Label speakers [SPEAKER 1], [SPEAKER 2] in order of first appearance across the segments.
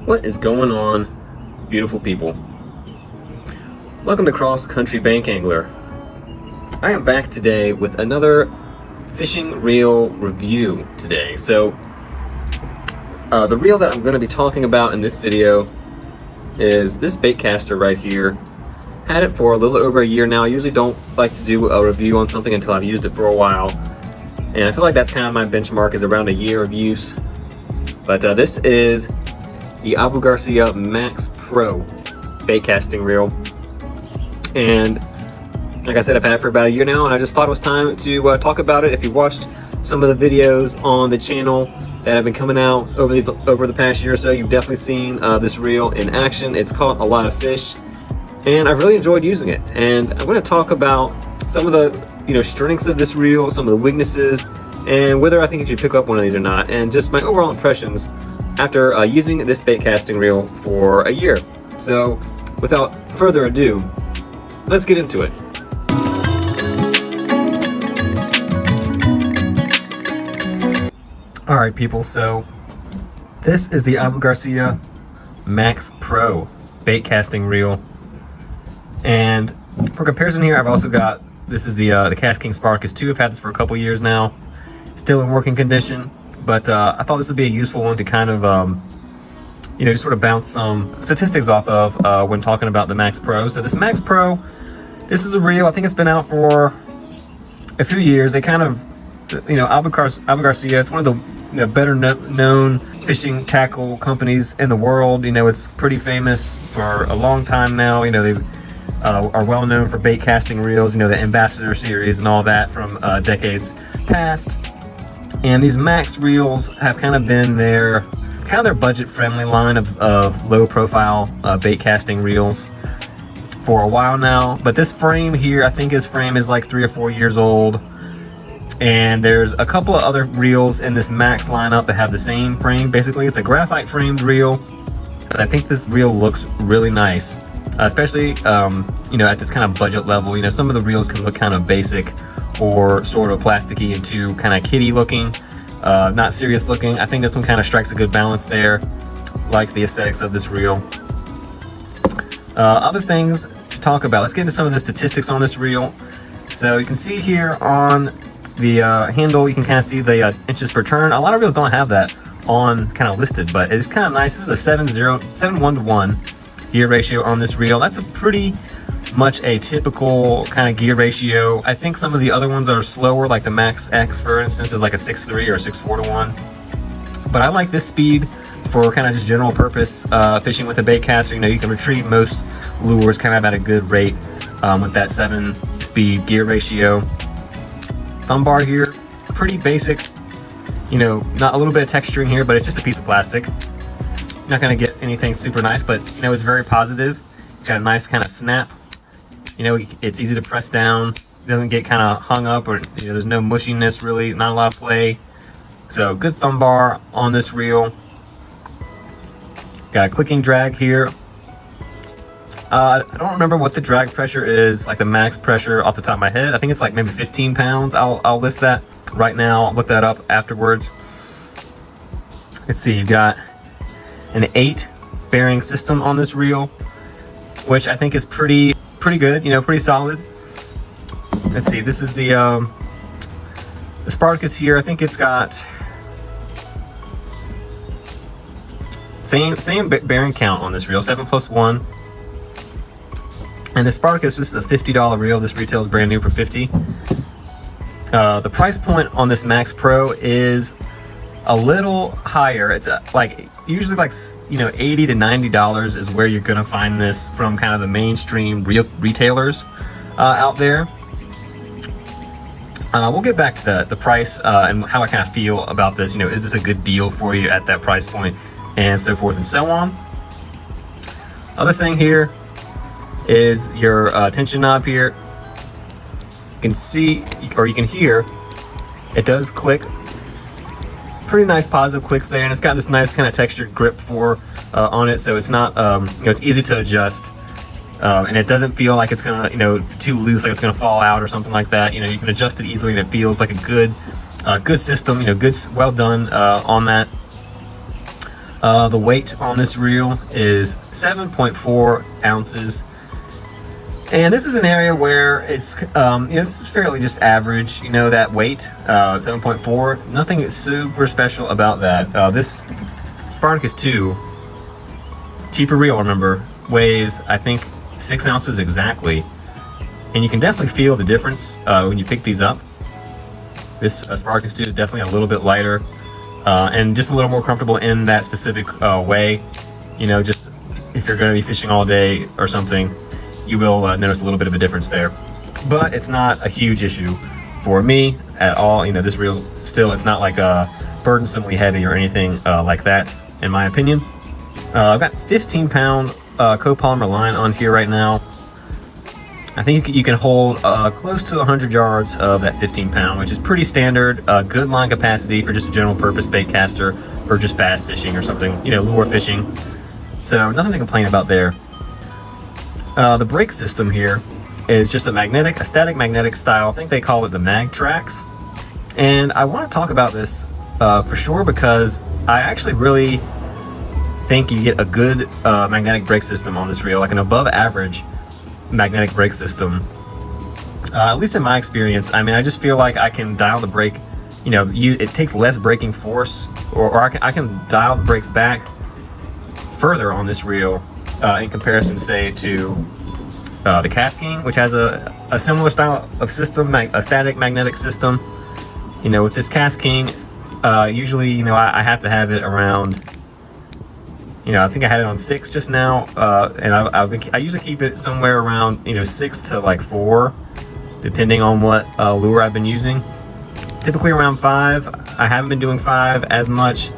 [SPEAKER 1] What is going on, beautiful people? Welcome to Cross Country Bank Angler. I am back today with another fishing reel review today. So the reel that I'm going to be talking about in this video is this baitcaster right here. Had it for a little over a year now. I usually don't like to do a review on something until I've used it for a while, and I feel like that's kind of my benchmark, is around a year of use. But this is the Garcia MAX Pro baitcasting reel, and like I said, I've had it for about a year now, and I just thought it was time to talk about it. If you watched some of the videos on the channel that have been coming out over the past year or so, you've definitely seen this reel in action. It's caught a lot of fish, and I've really enjoyed using it. And I'm going to talk about some of the strengths of this reel, some of the weaknesses, and whether I think you should pick up one of these or not, and just my overall impressions after using this baitcasting reel for a year. So without further ado, let's get into it. All right, people, so this is the Garcia MAX Pro baitcasting reel, and for comparison here, I've also got, this is the Cast King Spartacus 2. I've had this for a couple years now, still in working condition, but I thought this would be a useful one to kind of just sort of bounce some statistics off of when talking about the Max Pro. So this Max Pro, this is a reel, I think it's been out for a few years. They kind of, Garcia, it's one of the better known fishing tackle companies in the world. It's pretty famous for a long time now. They are well known for bait casting reels, the Ambassador series and all that from decades past. And these Max reels have kind of been their budget friendly line of low profile bait casting reels for a while now. But this frame here, I think his frame is like 3 or 4 years old. And there's a couple of other reels in this Max lineup that have the same frame. Basically, it's a graphite framed reel. So I think this reel looks really nice, especially at this kind of budget level. Some of the reels can look kind of basic or sort of plasticky and too kind of kiddie looking, not serious looking. I think this one kind of strikes a good balance there. Like the aesthetics of this reel. Other things to talk about. Let's get into some of the statistics on this reel. So you can see here on the handle, you can kind of see the inches per turn. A lot of reels don't have that on kind of listed, but it's kind of nice. This is a 7:1 to 1 gear ratio on this reel. That's a pretty much a typical kind of gear ratio. I think some of the other ones are slower, like the Max X, for instance, is like a 6:3 or 6:4 to 1. But I like this speed for kind of just general purpose fishing with a bait caster. You can retrieve most lures kind of at a good rate with that 7-speed gear ratio. Thumb bar here, pretty basic. Not a little bit of texturing here, but it's just a piece of plastic. Not going to get anything super nice, but it's very positive. It's got a nice kind of snap. It's easy to press down. It doesn't get kind of hung up, or there's no mushiness really, not a lot of play. So good thumb bar on this reel. Got a clicking drag here. I don't remember what the drag pressure is, like the max pressure off the top of my head. I think it's like maybe 15 pounds. I'll list that right now. I'll look that up afterwards. Let's see, you've got an 8 bearing system on this reel, which I think is pretty good, pretty solid. Let's see, this is the Spartacus here. I think it's got same bearing count on this reel, 7+1. And the Spartacus, this is a $50 reel. This retails brand new for $50. The price point on this Max Pro is a little higher. It's usually like $80 to $90 is where you're gonna find this from kind of the mainstream retailers out there. We'll get back to the price and how I kind of feel about this. Is this a good deal for you at that price point, and so forth and so on. Other thing here is your tension knob here. You can see, or you can hear, it does click. Pretty nice positive clicks there, and it's got this nice kind of textured grip on it, so it's not it's easy to adjust, and it doesn't feel like it's gonna too loose, like it's gonna fall out or something like that. You can adjust it easily, and it feels like a good system. Good, well done on that. The weight on this reel is 7.4 ounces. And this is an area where it's, this is fairly just average, that weight, 7.4. Nothing super special about that. This Spartacus 2, cheaper reel, remember, weighs, I think, 6 ounces exactly. And you can definitely feel the difference when you pick these up. This Spartacus 2 is definitely a little bit lighter and just a little more comfortable in that specific way. Just if you're going to be fishing all day or something, you will notice a little bit of a difference there. But it's not a huge issue for me at all. This reel still, it's not like burdensomely heavy or anything like that, in my opinion. I've got 15-pound copolymer line on here right now. I think you can hold close to 100 yards of that 15-pound, which is pretty standard. Good line capacity for just a general purpose bait caster or just bass fishing or something, lure fishing. So nothing to complain about there. The brake system here is just a static magnetic style. I think they call it the MagTrax. And I want to talk about this for sure because I actually really think you get a good magnetic brake system on this reel, like an above average magnetic brake system. At least in my experience, I just feel like I can dial the brake, it takes less braking force, or I can dial the brakes back further on this reel in comparison, say, to the Casking, which has a similar style of system, a static magnetic system. With this Casking, usually, I have to have it around, I think I had it on 6 just now, and I usually keep it somewhere around, 6 to like 4, depending on what lure I've been using. Typically around 5. I haven't been doing 5 as much.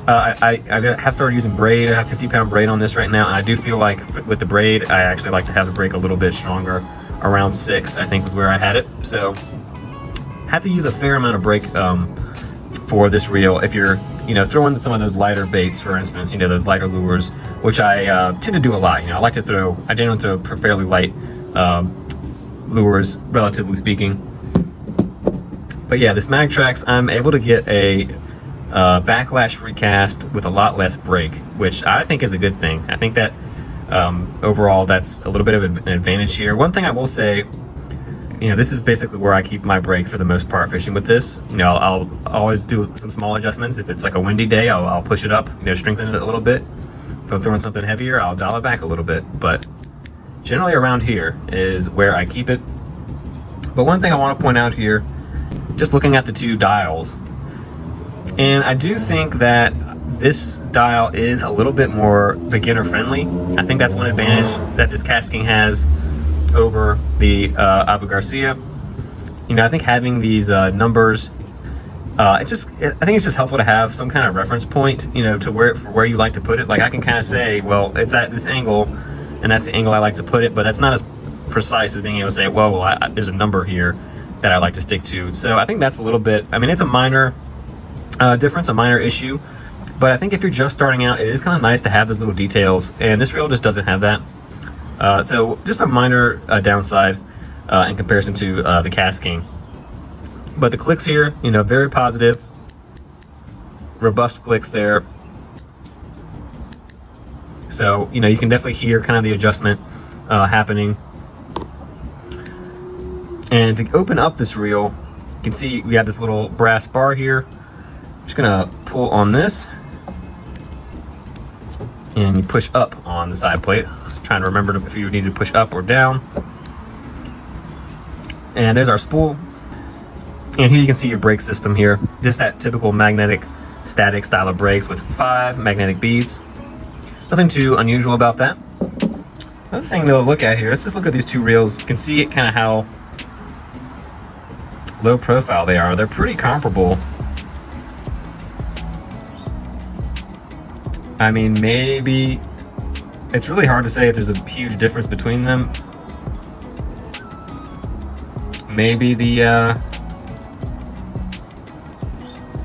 [SPEAKER 1] I have started using braid. I have 50-pound braid on this right now, and I do feel like with the braid, I actually like to have the brake a little bit stronger. Around 6, I think, was where I had it. So, have to use a fair amount of brake for this reel if you're, throwing some of those lighter baits, for instance, those lighter lures, which I tend to do a lot. I generally throw fairly light lures, relatively speaking. But yeah, this MagTrax, I'm able to get a backlash free cast with a lot less brake, which I think is a good thing. I think that overall that's a little bit of an advantage here. One thing I will say, this is basically where I keep my brake for the most part fishing with this. I'll always do some small adjustments. If it's like a windy day, I'll push it up, strengthen it a little bit. If I'm throwing something heavier, I'll dial it back a little bit. But generally around here is where I keep it. But one thing I want to point out here, just looking at the two dials, and I do think that this dial is a little bit more beginner friendly. I think that's one advantage that this Casking has over the Abu Garcia. I think having these numbers, I think it's just helpful to have some kind of reference point, to where you like to put it. Like I can kind of say, well, it's at this angle, and that's the angle I like to put it, but that's not as precise as being able to say, well, there's a number here that I like to stick to. So I think that's a little bit, it's a minor difference, a minor issue, but I think if you're just starting out, it is kind of nice to have those little details, and this reel just doesn't have that. So just a minor downside in comparison to the Casking. But the clicks here, very positive, robust clicks there. So, you can definitely hear kind of the adjustment happening. And to open up this reel, you can see we have this little brass bar here. I'm just gonna pull on this, and you push up on the side plate. Trying to remember if you need to push up or down. And there's our spool. And here you can see your brake system here. Just that typical magnetic static style of brakes with 5 magnetic beads. Nothing too unusual about that. Another thing to look at here, let's just look at these two reels. You can see kind of how low profile they are. They're pretty comparable. Maybe it's really hard to say if there's a huge difference between them. Maybe the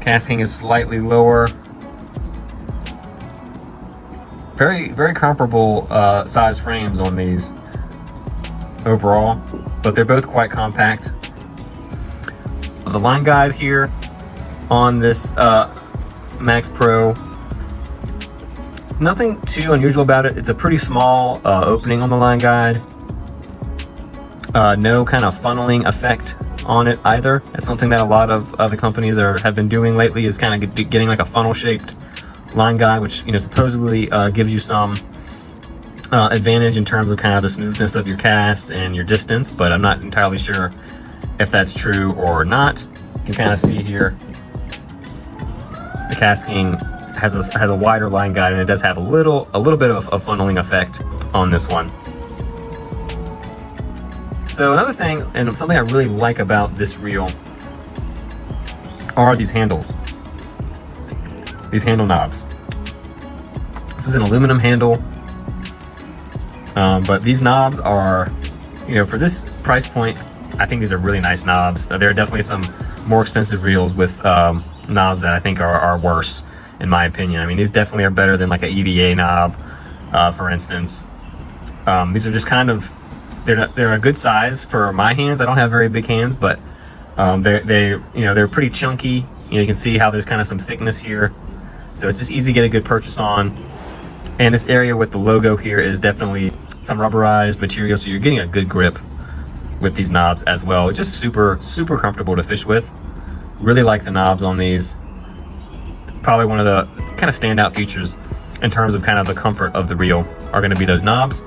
[SPEAKER 1] Casking is slightly lower. Very, very comparable size frames on these overall, but they're both quite compact. The line guide here on this Max Pro There's nothing too unusual about it. It's a pretty small opening on the line guide. No kind of funneling effect on it either. That's something that a lot of the companies have been doing lately, is kind of getting like a funnel shaped line guide, which, you know, supposedly gives you some advantage in terms of kind of the smoothness of your cast and your distance, but I'm not entirely sure if that's true or not. You can kind of see here the casting has a wider line guide, and it does have a little bit of a funneling effect on this one. So another thing, and something I really like about this reel, are these handles. These handle knobs. This is an aluminum handle, but these knobs are, you know, for this price point, I think these are really nice knobs. There are definitely some more expensive reels with knobs that I think are worse, in my opinion. I mean, these definitely are better than like an EVA knob, for instance. These are just kind of, they're a good size for my hands. I don't have very big hands, but they're pretty chunky. You know, you can see how there's kind of some thickness here, so it's just easy to get a good purchase on. And this area with the logo here is definitely some rubberized material, so you're getting a good grip with these knobs as well. It's just super comfortable to fish with. Really like the knobs on these. Probably one of the kind of standout features in terms of kind of the comfort of the reel are going to be those knobs.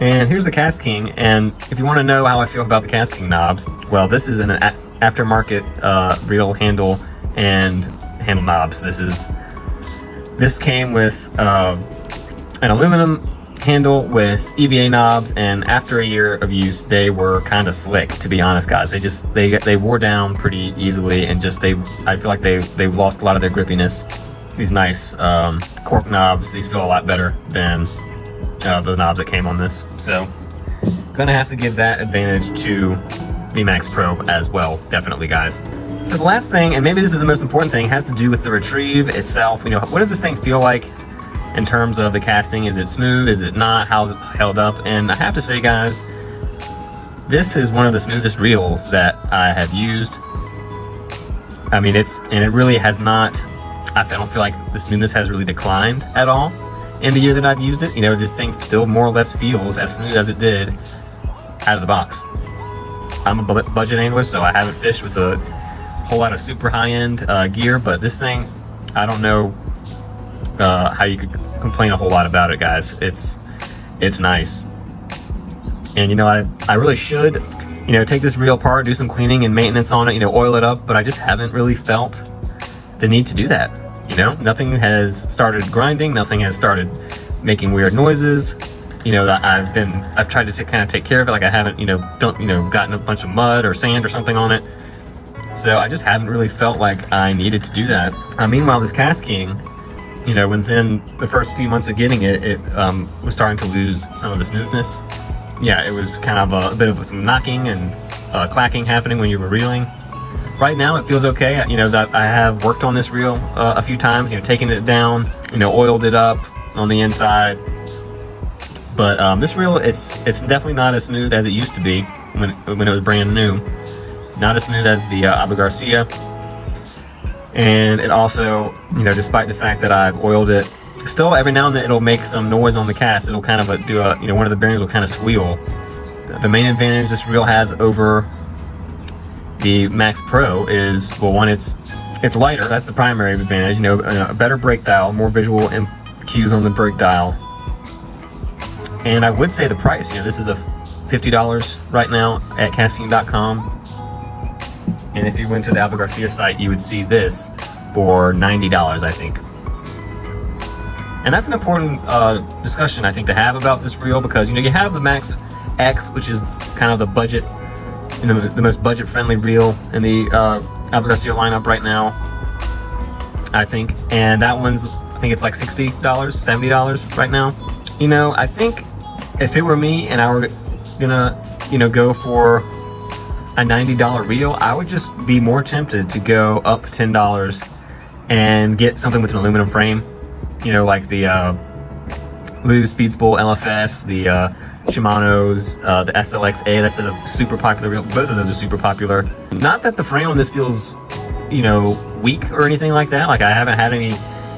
[SPEAKER 1] And here's the Cast King, and if you want to know how I feel about the Cast King knobs, well, this is an aftermarket reel handle and handle knobs. This came with an aluminum handle with EVA knobs, and after a year of use, they were kind of slick, to be honest, guys. They wore down pretty easily, and I feel like they lost a lot of their grippiness. These nice cork knobs, these feel a lot better than the knobs that came on this, so gonna have to give that advantage to the Max Pro as well, definitely, guys. So the last thing, and maybe this is the most important thing, has to do with the retrieve itself. You know, what does this thing feel like in terms of the casting? Is it smooth? Is it not? How's it held up? And I have to say, guys, this is one of the smoothest reels that I have used. I mean, it really has not, I don't feel like the smoothness has really declined at all in the year that I've used it. You know, this thing still more or less feels as smooth as it did out of the box. I'm a budget angler, so I haven't fished with a whole lot of super high-end gear, but this thing, I don't know how you could complain a whole lot about it, guys. It's nice. And, you know, I really should, you know, take this reel apart, do some cleaning and maintenance on it, you know, oil it up, but I just haven't really felt the need to do that. You know, nothing has started grinding, nothing has started making weird noises. You know, I've tried to kind of take care of it, like I haven't, gotten a bunch of mud or sand or something on it. So I just haven't really felt like I needed to do that. Meanwhile, this Cast King, you know, within the first few months of getting it, it was starting to lose some of the smoothness. Yeah, it was kind of a bit of some knocking and clacking happening when you were reeling. Right now, it feels okay. You know, that I have worked on this reel a few times, you know, taking it down, you know, oiled it up on the inside. But this reel, it's definitely not as smooth as it used to be when it was brand new. Not as smooth as the Abu Garcia. And it also, you know, despite the fact that I've oiled it, still every now and then it'll make some noise on the cast. It'll kind of do a, you know, one of the bearings will kind of squeal. The main advantage this reel has over the Max Pro is, well, one, it's lighter. That's the primary advantage. You know, a better brake dial, more visual cues on the brake dial. And I would say the price, you know, this is a $50 right now at casting.com. And if you went to the Abu Garcia site, you would see this for $90, I think. And that's an important discussion, I think, to have about this reel, because, you know, you have the Max X, which is kind of the budget, you know, the most budget-friendly reel in the Abu Garcia lineup right now, I think. And that one's, I think it's like $60, $70 right now. You know, I think if it were me and I were gonna, you know, go for a $90 reel, I would just be more tempted to go up $10 and get something with an aluminum frame. You know, like the Lew's Speedspool LFS, the Shimano's, the SLX-A, that's a super popular reel. Both of those are super popular. Not that the frame on this feels, you know, weak or anything like that. Like, I haven't had any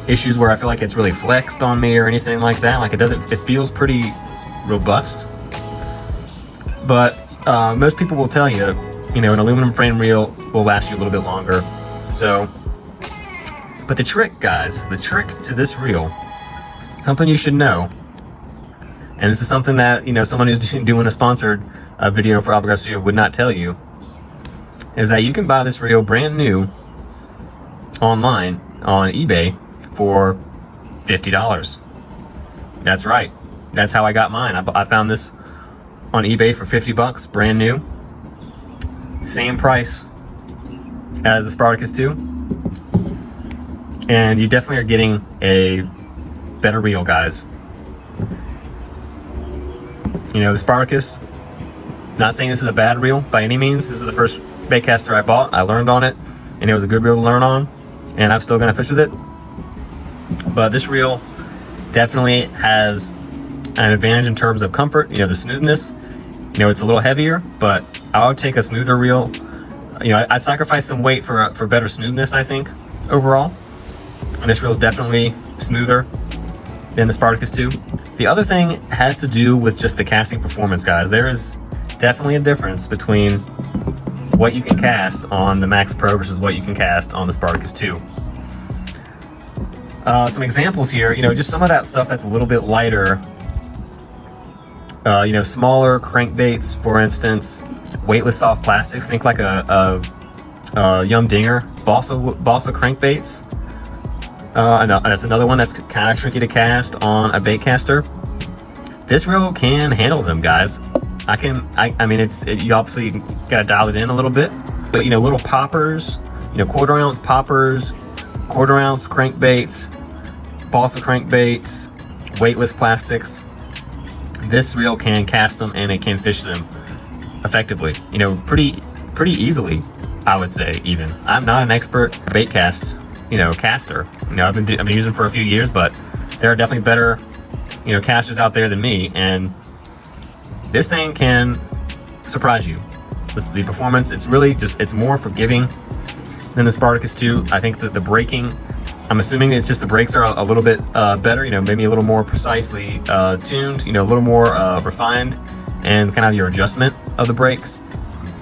[SPEAKER 1] issues where I feel like it's really flexed on me or anything like that. Like it feels pretty robust. But most people will tell you, you know, an aluminum frame reel will last you a little bit longer. So, but the trick, guys, the trick to this reel, something you should know, and this is something that, you know, someone who's doing a sponsored video for Albert Garcia would not tell you, is that you can buy this reel brand new online on eBay for $50. That's right. That's how I got mine. I found this on eBay for $50, brand new. Same price as the Spartacus 2. And you definitely are getting a better reel, guys. You know, the Spartacus, not saying this is a bad reel by any means. This is the first baitcaster I bought. I learned on it, and it was a good reel to learn on, and I'm still going to fish with it. But this reel definitely has an advantage in terms of comfort, you know, the smoothness. You know, it's a little heavier, but I would take a smoother reel. You know, I'd sacrifice some weight for better smoothness, I think, overall. And this reel is definitely smoother than the Spartacus 2. The other thing has to do with just the casting performance, guys. There is definitely a difference between what you can cast on the Max Pro versus what you can cast on the Spartacus 2. Some examples here, you know, just some of that stuff that's a little bit lighter. You know, smaller crankbaits, for instance, weightless soft plastics. Think like a Yum Dinger, balsa crankbaits. And that's another one that's kind of tricky to cast on a baitcaster. This reel can handle them, guys. I mean, you obviously gotta dial it in a little bit, but you know, little poppers, you know, 1/4 ounce poppers, 1/4 ounce crankbaits, balsa crankbaits, weightless plastics. This reel can cast them and it can fish them effectively. You know, pretty easily, I would say. Even I'm not an expert bait cast, you know, caster. You know, I've been using them for a few years, but there are definitely better, you know, casters out there than me, and this thing can surprise you. The performance, it's really just, it's more forgiving than the Spartacus 2. I think that the braking, I'm assuming it's just the brakes are a little bit better, you know, maybe a little more precisely tuned, you know, a little more refined, and kind of your adjustment of the brakes.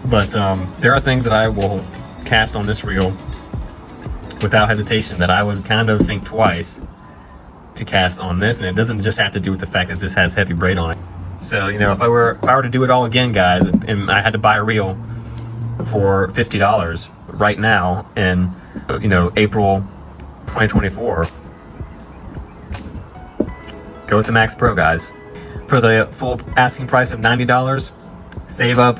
[SPEAKER 1] But there are things that I will cast on this reel without hesitation that I would kind of think twice to cast on this, and it doesn't just have to do with the fact that this has heavy braid on it. So, you know, if I were to do it all again, guys, and I had to buy a reel for $50 right now in, you know, April 2024, go with the Max Pro, guys. For the full asking price of $90, save up,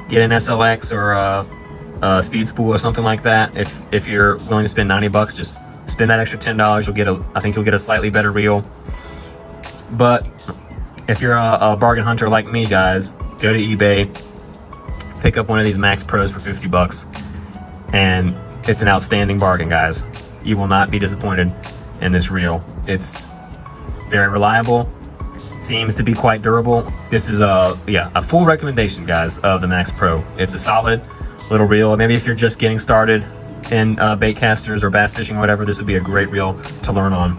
[SPEAKER 1] get an SLX or a speed spool or something like that. If you're willing to spend $90, just spend that extra $10. I think you'll get a slightly better reel. But if you're a bargain hunter like me, guys, go to eBay, pick up one of these Max Pros for $50, and it's an outstanding bargain, guys. You will not be disappointed in this reel. It's very reliable, seems to be quite durable. This is a full recommendation, guys, of the Max Pro. It's a solid little reel. Maybe if you're just getting started in baitcasters or bass fishing or whatever, this would be a great reel to learn on.